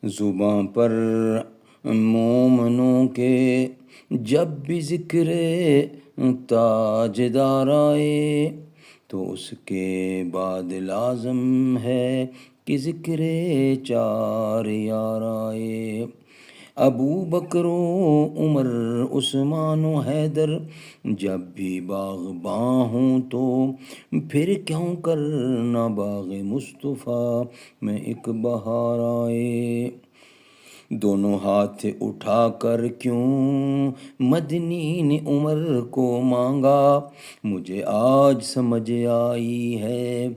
زباں پر مومنوں کے جب بھی ذکر تاجدار آئے تو اس کے بعد لازم ہے کہ ذکر چار یار آئے۔ ابو بکر و عمر عثمان و حیدر جب بھی باغباں ہوں تو پھر کیوں کرنا باغ مصطفیٰ میں ایک بہار آئے۔ دونوں ہاتھ اٹھا کر کیوں مدنی نے عمر کو مانگا، مجھے آج سمجھ آئی ہے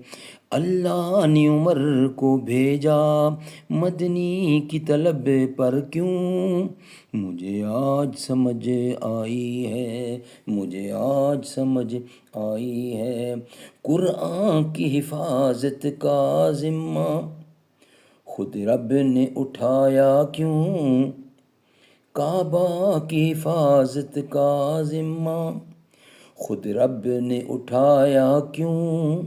اللہ نے عمر کو بھیجا مدنی کی طلب پر کیوں، مجھے آج سمجھ آئی ہے، مجھے آج سمجھ آئی ہے۔ قرآن کی حفاظت کا ذمہ خود رب نے اٹھایا کیوں، کعبہ کی حفاظت کا ذمہ خود رب نے اٹھایا کیوں،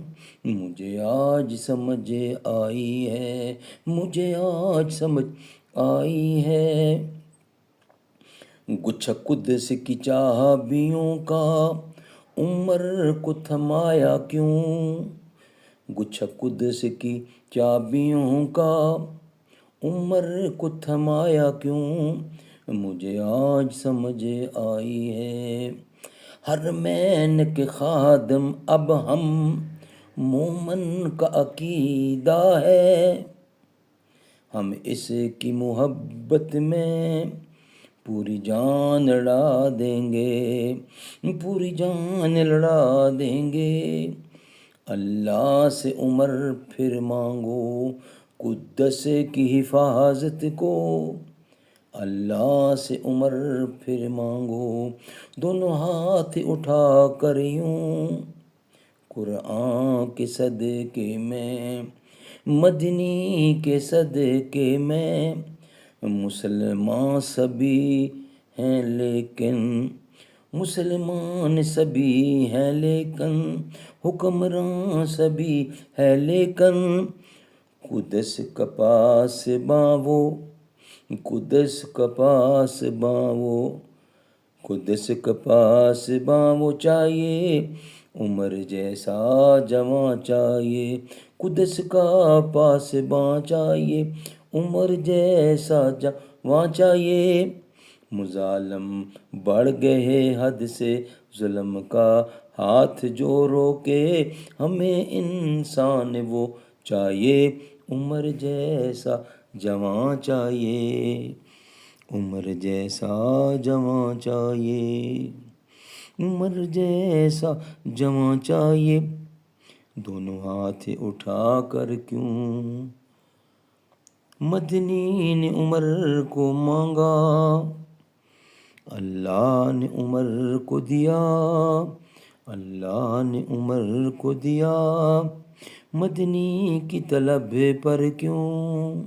مجھے آج سمجھ آئی ہے، مجھے آج سمجھ آئی ہے۔ گچھا قدس کی چابیوں کا عمر کو تھمایا کیوں، گچھا قدس کی چابیوں کا عمر کو تھمایا کیوں، مجھے آج سمجھ آئی ہے۔ حرمین کے خادم اب ہم مومن کا عقیدہ ہے، ہم اس کی محبت میں پوری جان لڑا دیں گے، پوری جان لڑا دیں گے۔ اللہ سے عمر پھر مانگو قدس کی حفاظت کو، اللہ سے عمر پھر مانگو دونوں ہاتھ اٹھا کر یوں، قرآن کے صدقے میں مدنی کے صدقے میں، مسلمان سبھی ہیں لیکن مسلمان سبھی ہیں لیکن حکمران سبھی ہے لیکن، قدس کا پاس باں قدس کا پاس باں قدس کا پاس باں چاہیے، عمر جیسا جوان چاہیے، قدس کا پاس باں چاہیے، عمر جیسا جوان چاہیے۔ مظالم بڑھ گئے حد سے ظلم کا ہاتھ جو روکے، ہمیں انسان وہ چاہیے، عمر جیسا جوان چاہیے، عمر جیسا جوان چاہیے، عمر جیسا جوان چاہیے۔ دونوں ہاتھ اٹھا کر کیوں مدنی نے عمر کو مانگا، اللہ نے عمر کو دیا، اللہ نے عمر کو دیا مدنی کی طلب پر کیوں۔